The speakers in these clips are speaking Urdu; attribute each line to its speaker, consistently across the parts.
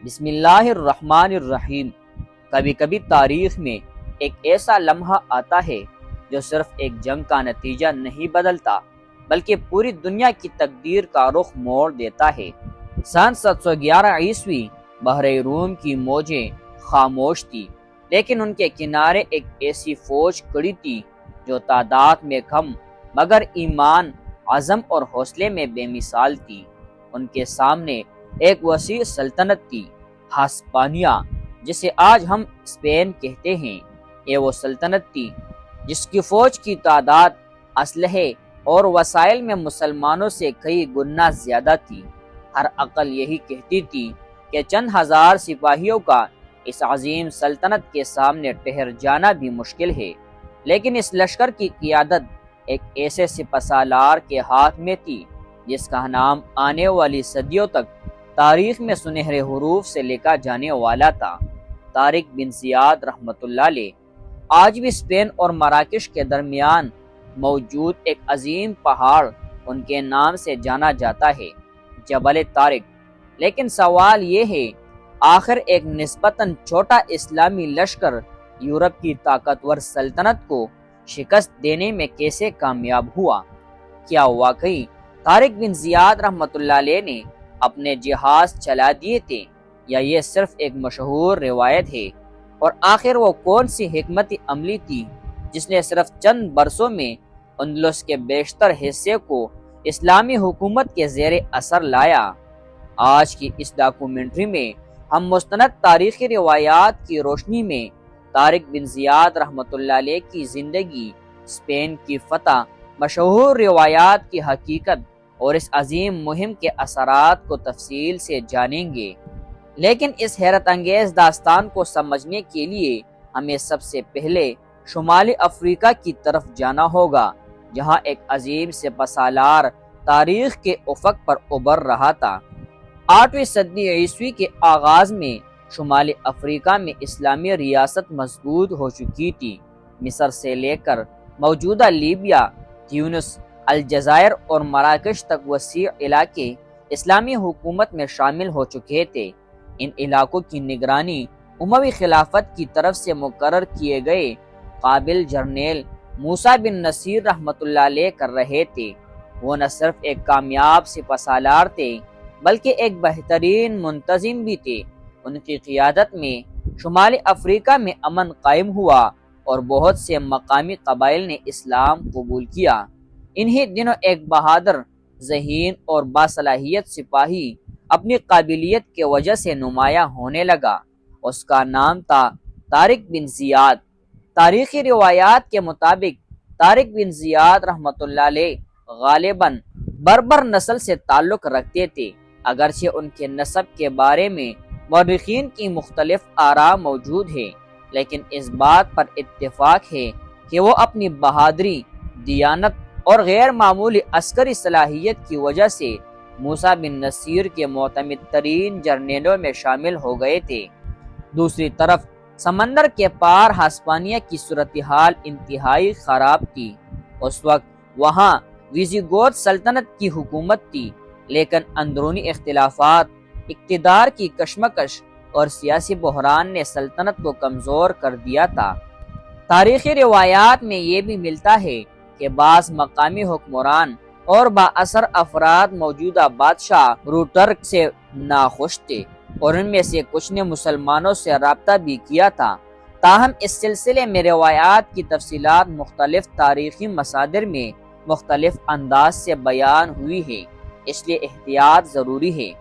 Speaker 1: بسم اللہ الرحمن الرحیم۔ کبھی کبھی تاریخ میں ایک ایسا لمحہ آتا ہے جو صرف ایک جنگ کا نتیجہ نہیں بدلتا بلکہ پوری دنیا کی تقدیر کا رخ موڑ دیتا ہے۔ سن 711 عیسوی بحر روم کی موجیں خاموش تھی، لیکن ان کے کنارے ایک ایسی فوج کھڑی تھی جو تعداد میں کم مگر ایمان، عزم اور حوصلے میں بے مثال تھی۔ ان کے سامنے ایک وسیع سلطنت تھی، ہسپانیہ، جسے آج ہم اسپین کہتے ہیں۔ یہ وہ سلطنت تھی جس کی فوج کی تعداد، اسلحے اور وسائل میں مسلمانوں سے کئی گنا زیادہ تھی۔ ہر عقل یہی کہتی تھی کہ چند ہزار سپاہیوں کا اس عظیم سلطنت کے سامنے ٹھہر جانا بھی مشکل ہے، لیکن اس لشکر کی قیادت ایک ایسے سپہ سالار کے ہاتھ میں تھی جس کا نام آنے والی صدیوں تک تاریخ میں سنہرے حروف سے لکھا جانے والا تھا۔ طارق بن زیاد رحمۃ اللہ علیہ آج بھی اسپین اور مراکش کے درمیان موجود ایک عظیم پہاڑ ان کے نام سے جانا جاتا ہے، جبل طارق۔ لیکن سوال یہ ہے، آخر ایک نسبتاً چھوٹا اسلامی لشکر یورپ کی طاقتور سلطنت کو شکست دینے میں کیسے کامیاب ہوا؟ کیا واقعی طارق بن زیاد رحمۃ اللہ علیہ نے اپنے جہاز چلا دیے تھے، یا یہ صرف ایک مشہور روایت ہے؟ اور آخر وہ کون سی حکمت عملی تھی جس نے صرف چند برسوں میں اندلس کے بیشتر حصے کو اسلامی حکومت کے زیر اثر لایا؟ آج کی اس ڈاکومنٹری میں ہم مستند تاریخی روایات کی روشنی میں طارق بن زیاد رحمۃ اللہ علیہ کی زندگی، اسپین کی فتح، مشہور روایات کی حقیقت اور اس عظیم مہم کے اثرات کو تفصیل سے جانیں گے۔ لیکن اس حیرت انگیز داستان کو سمجھنے کے لیے ہمیں سب سے پہلے شمالی افریقہ کی طرف جانا ہوگا، جہاں ایک عظیم سپہ سالار تاریخ کے افق پر ابھر رہا تھا۔ 8ویں صدی عیسوی کے آغاز میں شمالی افریقہ میں اسلامی ریاست مضبوط ہو چکی تھی۔ مصر سے لے کر موجودہ لیبیا، تیونس، الجزائر اور مراکش تک وسیع علاقے اسلامی حکومت میں شامل ہو چکے تھے۔ ان علاقوں کی نگرانی اموی خلافت کی طرف سے مقرر کیے گئے قابل جرنیل موسیٰ بن نصیر رحمۃ اللہ علیہ کر رہے تھے۔ وہ نہ صرف ایک کامیاب سپہ سالار تھے بلکہ ایک بہترین منتظم بھی تھے۔ ان کی قیادت میں شمالی افریقہ میں امن قائم ہوا اور بہت سے مقامی قبائل نے اسلام قبول کیا۔ انہی دنوں ایک بہادر، ذہین اور باصلاحیت سپاہی اپنی قابلیت کی وجہ سے نمایاں ہونے لگا۔ اس کا نام تھا طارق بن زیاد۔ تاریخی روایات کے مطابق طارق بن زیاد رحمۃ اللہ علیہ غالباً بربر نسل سے تعلق رکھتے تھے، اگرچہ ان کے نسب کے بارے میں مورخین کی مختلف آراء موجود ہے، لیکن اس بات پر اتفاق ہے کہ وہ اپنی بہادری، دیانت اور غیر معمولی عسکری صلاحیت کی وجہ سے موسیٰ بن نصیر کے معتمد ترین جرنیلوں میں شامل ہو گئے تھے۔ دوسری طرف سمندر کے پار ہسپانیہ کی صورتحال انتہائی خراب تھی۔ اس وقت وہاں ویزیگوت سلطنت کی حکومت تھی، لیکن اندرونی اختلافات، اقتدار کی کشمکش اور سیاسی بحران نے سلطنت کو کمزور کر دیا تھا۔ تاریخی روایات میں یہ بھی ملتا ہے کہ بعض مقامی حکمران اور بااثر افراد موجودہ بادشاہ روٹرک سے ناخوش تھے، اور ان میں سے کچھ نے مسلمانوں سے رابطہ بھی کیا تھا۔ تاہم اس سلسلے میں روایات کی تفصیلات مختلف تاریخی مصادر میں مختلف انداز سے بیان ہوئی ہے، اس لیے احتیاط ضروری ہے۔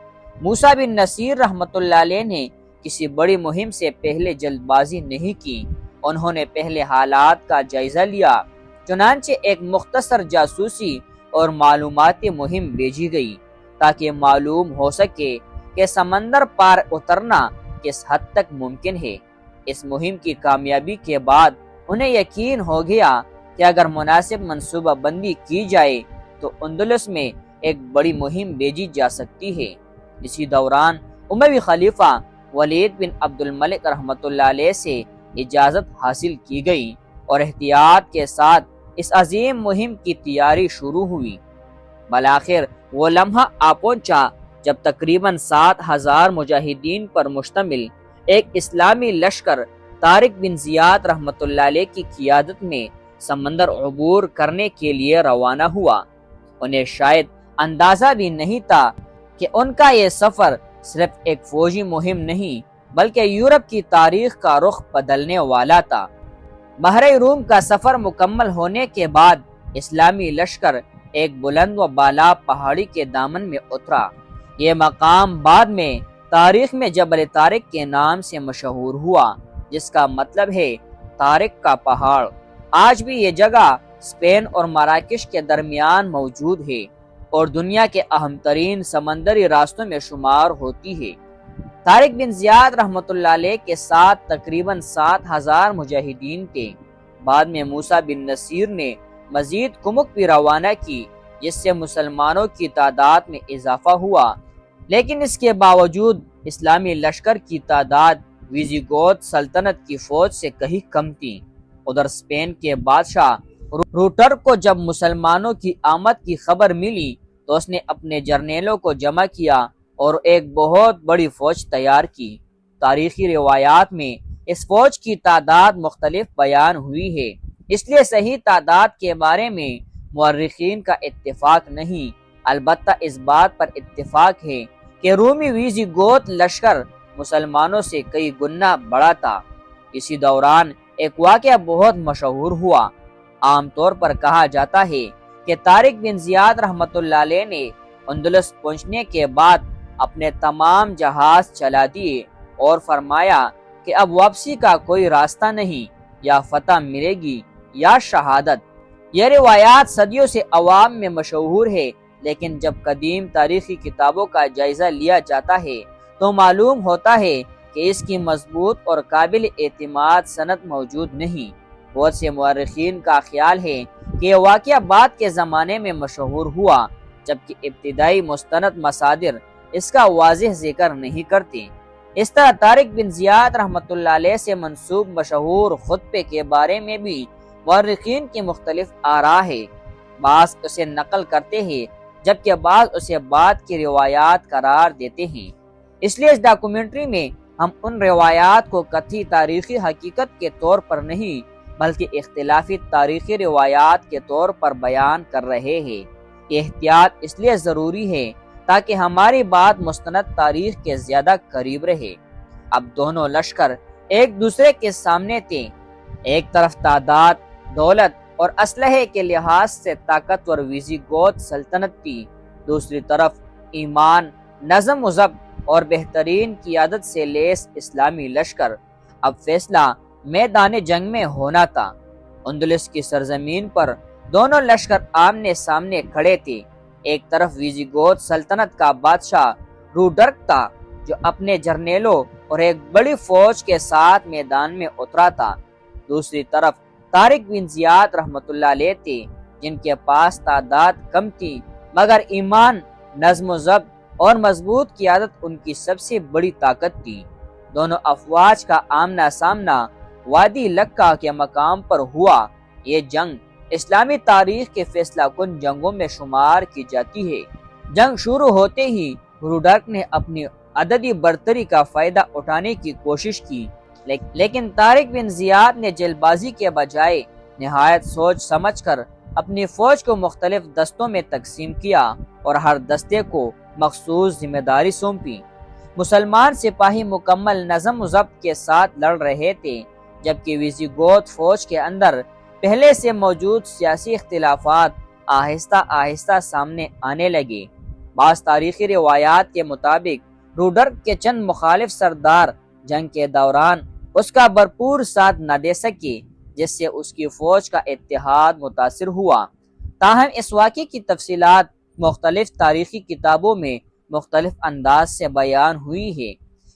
Speaker 1: موسیٰ بن نصیر رحمۃ اللہ علیہ نے کسی بڑی مہم سے پہلے جلد بازی نہیں کی۔ انہوں نے پہلے حالات کا جائزہ لیا، چنانچہ ایک مختصر جاسوسی اور معلوماتی مہم بھیجی گئی تاکہ معلوم ہو سکے کہ سمندر پار اترنا کس حد تک ممکن ہے۔ اس مہم کی کامیابی کے بعد انہیں یقین ہو گیا کہ اگر مناسب منصوبہ بندی کی جائے تو اندلس میں ایک بڑی مہم بھیجی جا سکتی ہے۔ اسی دوران اموی خلیفہ ولید بن عبد الملک رحمۃ اللہ علیہ سے اجازت حاصل کی گئی اور احتیاط کے ساتھ اس عظیم مہم کی تیاری شروع ہوئی۔ بالآخر وہ لمحہ آ پہنچا جب تقریباً 7,000 مجاہدین پر مشتمل ایک اسلامی لشکر طارق بن زیاد رحمۃ اللہ علیہ کی قیادت میں سمندر عبور کرنے کے لیے روانہ ہوا۔ انہیں شاید اندازہ بھی نہیں تھا کہ ان کا یہ سفر صرف ایک فوجی مہم نہیں بلکہ یورپ کی تاریخ کا رخ بدلنے والا تھا۔ بحر روم کا سفر مکمل ہونے کے بعد اسلامی لشکر ایک بلند و بالا پہاڑی کے دامن میں اترا۔ یہ مقام بعد میں تاریخ میں جبل طارق کے نام سے مشہور ہوا، جس کا مطلب ہے طارق کا پہاڑ۔ آج بھی یہ جگہ اسپین اور مراکش کے درمیان موجود ہے اور دنیا کے اہم ترین سمندری راستوں میں شمار ہوتی ہے۔ طارق بن زیاد رحمۃ اللہ علیہ کے ساتھ تقریباً 7,000 مجاہدین تھے۔ بعد میں موسیٰ بن نصیر نے مزید کمک بھی روانہ کی، جس سے مسلمانوں کی تعداد میں اضافہ ہوا، لیکن اس کے باوجود اسلامی لشکر کی تعداد ویزیگوت سلطنت کی فوج سے کہیں کم تھی۔ ادھر اسپین کے بادشاہ روٹر کو جب مسلمانوں کی آمد کی خبر ملی تو اس نے اپنے جرنیلوں کو جمع کیا اور ایک بہت بڑی فوج تیار کی۔ تاریخی روایات میں اس فوج کی تعداد مختلف بیان ہوئی ہے، اس لیے صحیح تعداد کے بارے میں مورخین کا اتفاق نہیں۔ البتہ اس بات پر اتفاق ہے کہ رومی ویزیگوت لشکر مسلمانوں سے کئی گنا بڑا تھا۔ اسی دوران ایک واقعہ بہت مشہور ہوا۔ عام طور پر کہا جاتا ہے کہ طارق بن زیاد رحمۃ اللہ علیہ نے اندلس پہنچنے کے بعد اپنے تمام جہاز چلا دیے اور فرمایا کہ اب واپسی کا کوئی راستہ نہیں، یا فتح ملے گی یا شہادت۔ یہ روایات صدیوں سے عوام میں مشہور ہے، لیکن جب قدیم تاریخی کتابوں کا جائزہ لیا جاتا ہے تو معلوم ہوتا ہے کہ اس کی مضبوط اور قابل اعتماد سند موجود نہیں۔ بہت سے مورخین کا خیال ہے کہ یہ واقعہ بعد کے زمانے میں مشہور ہوا، جبکہ ابتدائی مستند مصادر اس کا واضح ذکر نہیں کرتے۔ اس طرح طارق بن زیاد رحمۃ اللہ علیہ سے منسوب مشہور خطبے کے بارے میں بھی مورخین کی مختلف آراء ہے۔ بعض اسے نقل کرتے ہیں جبکہ بعض اسے بعد کی روایات قرار دیتے ہیں۔ اس لیے اس ڈاکومنٹری میں ہم ان روایات کو قطعی تاریخی حقیقت کے طور پر نہیں بلکہ اختلافی تاریخی روایات کے طور پر بیان کر رہے ہیں۔ یہ احتیاط اس لیے ضروری ہے تاکہ ہماری بات مستند تاریخ کے زیادہ قریب رہے۔ اب دونوں لشکر ایک دوسرے کے سامنے تھے۔ ایک طرف تعداد، دولت اور اسلحے کے لحاظ سے طاقتور ویزیگوت سلطنت تھی، دوسری طرف ایمان، نظم و ضبط اور بہترین قیادت سے لیس اسلامی لشکر۔ اب فیصلہ میدان جنگ میں ہونا تھا۔ اندلس کی سرزمین پر دونوں لشکر آمنے سامنے کھڑے تھے۔ ایک طرف ویزیگوت سلطنت کا بادشاہ روڈرک تھا، جو اپنے جرنیلوں اور ایک بڑی فوج کے ساتھ میدان میں اترا تھا۔ دوسری طرف طارق بن زیاد رحمۃ اللہ علیہ تھے، جن کے پاس تعداد کم تھی مگر ایمان، نظم و ضبط اور مضبوط قیادت ان کی سب سے بڑی طاقت تھی۔ دونوں افواج کا آمنا سامنا وادی لکا کے مقام پر ہوا۔ یہ جنگ اسلامی تاریخ کے فیصلہ کن جنگوں میں شمار کی جاتی ہے۔ جنگ شروع ہوتے ہی روڈرک نے اپنی عددی برتری کا فائدہ اٹھانے کی کوشش کی، لیکن طارق بن زیاد نے جلد بازی کے بجائے نہایت سوچ سمجھ کر اپنی فوج کو مختلف دستوں میں تقسیم کیا اور ہر دستے کو مخصوص ذمہ داری سونپی۔ مسلمان سپاہی مکمل نظم و ضبط کے ساتھ لڑ رہے تھے، جبکہ ویزیگوت فوج کے اندر پہلے سے موجود سیاسی اختلافات آہستہ آہستہ سامنے آنے لگے۔ بعض تاریخی روایات کے مطابق روڈرک کے چند مخالف سردار جنگ کے دوران اس کا بھرپور ساتھ نہ دے سکے، جس سے اس کی فوج کا اتحاد متاثر ہوا۔ تاہم اس واقعے کی تفصیلات مختلف تاریخی کتابوں میں مختلف انداز سے بیان ہوئی ہے،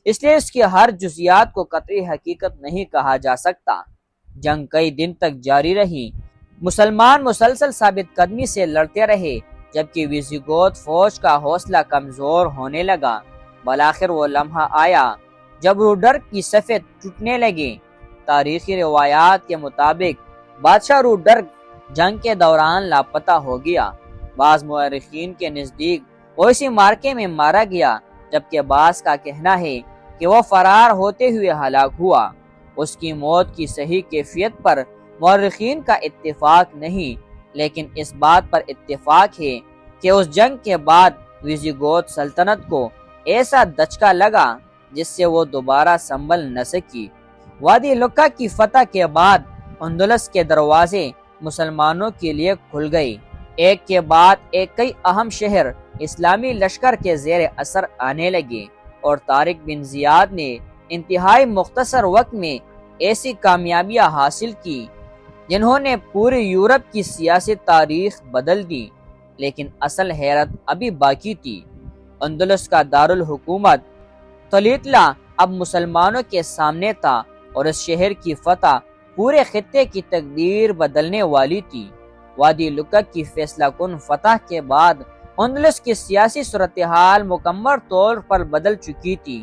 Speaker 1: اس لیے اس کی ہر جزیات کو قطعی حقیقت نہیں کہا جا سکتا۔ جنگ کئی دن تک جاری رہی۔ مسلمان مسلسل ثابت قدمی سے لڑتے رہے، جبکہ ویزیگوت فوج کا حوصلہ کمزور ہونے لگا۔ بالآخر وہ لمحہ آیا جب روڈرک کی صفیں ٹوٹنے لگیں۔ تاریخی روایات کے مطابق بادشاہ روڈرک جنگ کے دوران لاپتہ ہو گیا۔ بعض مورخین کے نزدیک وہ اسی مارکے میں مارا گیا، جبکہ بعض کا کہنا ہے کہ وہ فرار ہوتے ہوئے ہلاک ہوا۔ اس کی موت کی صحیح کیفیت پر مورخین کا اتفاق نہیں، لیکن اس بات پر اتفاق ہے کہ اس جنگ کے بعد ویزیگوت سلطنت کو ایسا دھچکا لگا جس سے وہ دوبارہ سنبھل نہ سکی۔ وادی لکا کی فتح کے بعد اندلس کے دروازے مسلمانوں کے لیے کھل گئے۔ ایک کے بعد ایک کئی اہم شہر اسلامی لشکر کے زیر اثر آنے لگے، اور طارق بن زیاد نے انتہائی مختصر وقت میں ایسی کامیابیاں حاصل کی جنہوں نے پوری یورپ کی سیاسی تاریخ بدل دی۔ لیکن اصل حیرت ابھی باقی تھی۔ اندلس کا دارالحکومت طلیطلہ اب مسلمانوں کے سامنے تھا، اور اس شہر کی فتح پورے خطے کی تقدیر بدلنے والی تھی۔ وادی لکا کی فیصلہ کن فتح کے بعد اندلس کی سیاسی صورتحال مکمل طور پر بدل چکی تھی۔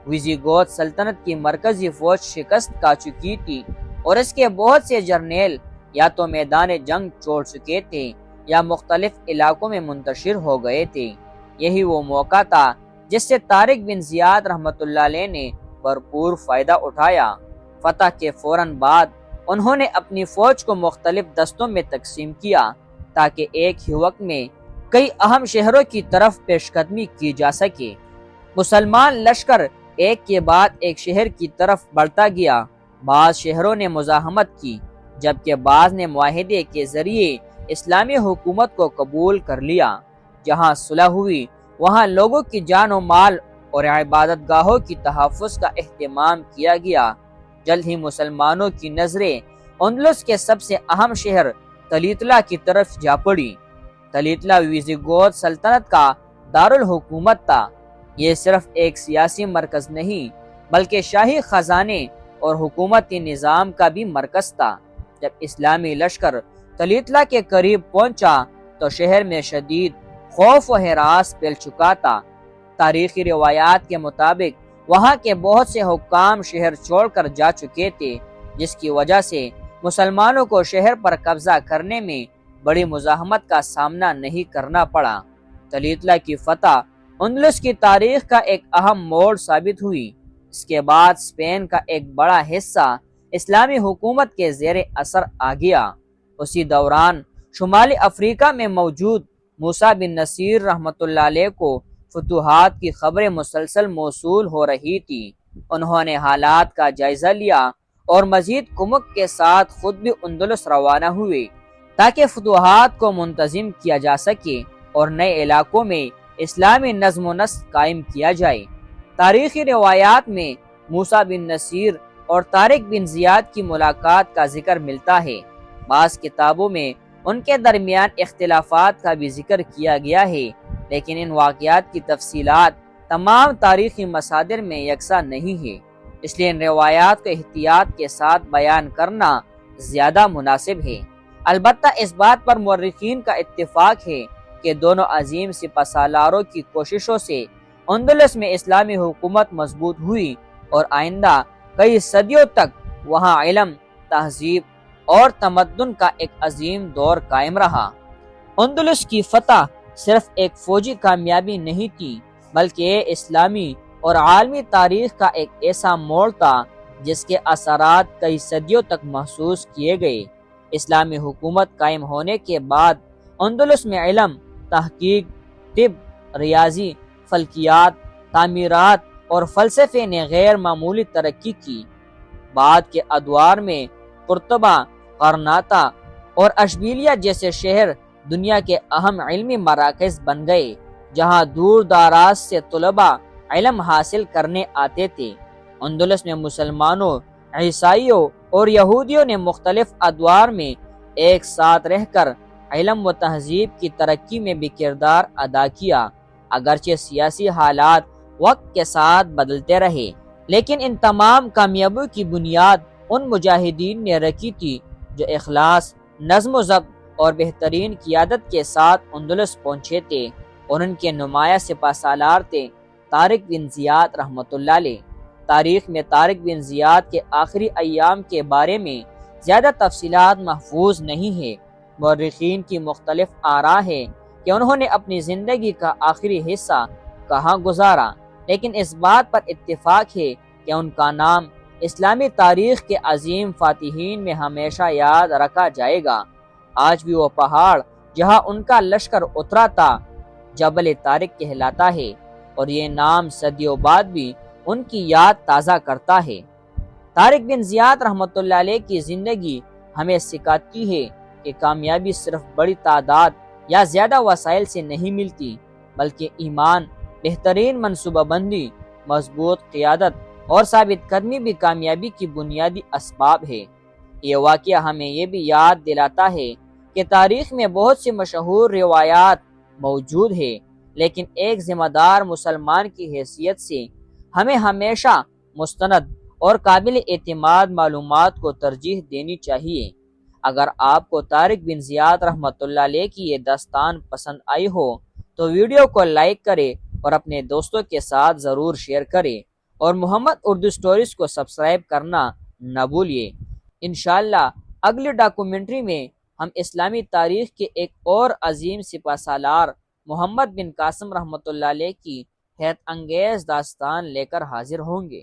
Speaker 1: ویزیگوت سلطنت کی مرکزی فوج شکست کھا چکی تھی، اور اس کے بہت سے جرنیل یا تو میدان جنگ چھوڑ چکے تھے یا مختلف علاقوں میں منتشر ہو گئے تھے۔ یہی وہ موقع تھا جس سے طارق بن زیاد رحمۃ اللہ علیہ نے بھرپور فائدہ اٹھایا۔ فتح کے فوراً بعد انہوں نے اپنی فوج کو مختلف دستوں میں تقسیم کیا تاکہ ایک ہی وقت میں کئی اہم شہروں کی طرف پیش قدمی کی جا سکے۔ مسلمان لشکر ایک کے بعد ایک شہر کی طرف بڑھتا گیا۔ بعض شہروں نے مزاحمت کی، جبکہ بعض نے معاہدے کے ذریعے اسلامی حکومت کو قبول کر لیا۔ جہاں صلح ہوئی وہاں لوگوں کی جان و مال اور عبادت گاہوں کی تحفظ کا اہتمام کیا گیا۔ جلد ہی مسلمانوں کی نظریں اندلس کے سب سے اہم شہر طلیطلہ کی طرف جا پڑی۔ طلیطلہ ویزیگوت سلطنت کا دارالحکومت تھا۔ یہ صرف ایک سیاسی مرکز نہیں بلکہ شاہی خزانے اور حکومتی نظام کا بھی مرکز تھا۔ جب اسلامی لشکر طلیطلہ کے قریب پہنچا تو شہر میں شدید خوف و ہراس پھیل چکا تھا۔ تاریخی روایات کے مطابق وہاں کے بہت سے حکام شہر چھوڑ کر جا چکے تھے، جس کی وجہ سے مسلمانوں کو شہر پر قبضہ کرنے میں بڑی مزاحمت کا سامنا نہیں کرنا پڑا۔ طلیطلہ کی فتح اندلس کی تاریخ کا ایک اہم موڑ ثابت ہوئی۔ اس کے بعد اسپین کا ایک بڑا حصہ اسلامی حکومت کے زیر اثر آ گیا۔ اسی دوران شمالی افریقہ میں موجود موسیٰ بن نصیر رحمۃ اللہ علیہ کو فتوحات کی خبریں مسلسل موصول ہو رہی تھی۔ انہوں نے حالات کا جائزہ لیا اور مزید کمک کے ساتھ خود بھی اندلس روانہ ہوئے تاکہ فتوحات کو منتظم کیا جا سکے اور نئے علاقوں میں اسلامی نظم و نسق قائم کیا جائے۔ تاریخی روایات میں موسیٰ بن نصیر اور طارق بن زیاد کی ملاقات کا ذکر ملتا ہے۔ بعض کتابوں میں ان کے درمیان اختلافات کا بھی ذکر کیا گیا ہے، لیکن ان واقعات کی تفصیلات تمام تاریخی مصادر میں یکساں نہیں ہے، اس لیے ان روایات کو احتیاط کے ساتھ بیان کرنا زیادہ مناسب ہے۔ البتہ اس بات پر مورخین کا اتفاق ہے کہ دونوں عظیم سپہ سالاروں کی کوششوں سے اندلس میں اسلامی حکومت مضبوط ہوئی اور آئندہ کئی صدیوں تک وہاں علم، تہذیب اور تمدن کا ایک عظیم دور قائم رہا۔ اندلس کی فتح صرف ایک فوجی کامیابی نہیں تھی بلکہ یہ اسلامی اور عالمی تاریخ کا ایک ایسا موڑ تھا جس کے اثرات کئی صدیوں تک محسوس کیے گئے۔ اسلامی حکومت قائم ہونے کے بعد اندلس میں علم، تحقیق، طب، ریاضی، فلکیات، تعمیرات اور فلسفے نے غیر معمولی ترقی کی۔ بعد کے ادوار میں قرطبہ، غرناطہ اور اشبیلیہ جیسے شہر دنیا کے اہم علمی مراکز بن گئے، جہاں دور دراز سے طلباء علم حاصل کرنے آتے تھے۔ اندلس میں مسلمانوں، عیسائیوں اور یہودیوں نے مختلف ادوار میں ایک ساتھ رہ کر علم و تہذیب کی ترقی میں بھی کردار ادا کیا۔ اگرچہ سیاسی حالات وقت کے ساتھ بدلتے رہے، لیکن ان تمام کامیابیوں کی بنیاد ان مجاہدین نے رکھی تھی جو اخلاص، نظم و ضبط اور بہترین قیادت کے ساتھ اندلس پہنچے تھے، اور ان کے نمایاں سپہ سالار تھے طارق بن زیاد رحمۃ اللہ علیہ۔ تاریخ میں طارق بن زیاد کے آخری ایام کے بارے میں زیادہ تفصیلات محفوظ نہیں ہے۔ مورخین کی مختلف آراء ہے کہ کہ انہوں نے اپنی زندگی کا آخری حصہ کہاں گزارا، لیکن اس بات پر اتفاق ہے کہ ان کا نام اسلامی تاریخ کے عظیم فاتحین میں ہمیشہ یاد رکھا جائے گا۔ آج بھی وہ پہاڑ جہاں ان کا لشکر اترا تھا جبل طارق کہلاتا ہے، اور یہ نام صدیوں بعد بھی ان کی یاد تازہ کرتا ہے۔ طارق بن زیاد رحمۃ اللہ علیہ کی زندگی ہمیں سکھاتی ہے کہ کامیابی صرف بڑی تعداد یا زیادہ وسائل سے نہیں ملتی، بلکہ ایمان، بہترین منصوبہ بندی، مضبوط قیادت اور ثابت قدمی بھی کامیابی کی بنیادی اسباب ہے۔ یہ واقعہ ہمیں یہ بھی یاد دلاتا ہے کہ تاریخ میں بہت سی مشہور روایات موجود ہے، لیکن ایک ذمہ دار مسلمان کی حیثیت سے ہمیں ہمیشہ مستند اور قابل اعتماد معلومات کو ترجیح دینی چاہیے۔ اگر آپ کو طارق بن زیاد رحمۃ اللہ علیہ کی یہ داستان پسند آئی ہو تو ویڈیو کو لائک کریں اور اپنے دوستوں کے ساتھ ضرور شیئر کریں، اور محمد اردو سٹوریز کو سبسکرائب کرنا نہ بھولیے۔ انشاءاللہ اگلی ڈاکومنٹری میں ہم اسلامی تاریخ کے ایک اور عظیم سپہ سالار محمد بن قاسم رحمۃ اللہ علیہ کی حیرت انگیز داستان لے کر حاضر ہوں گے۔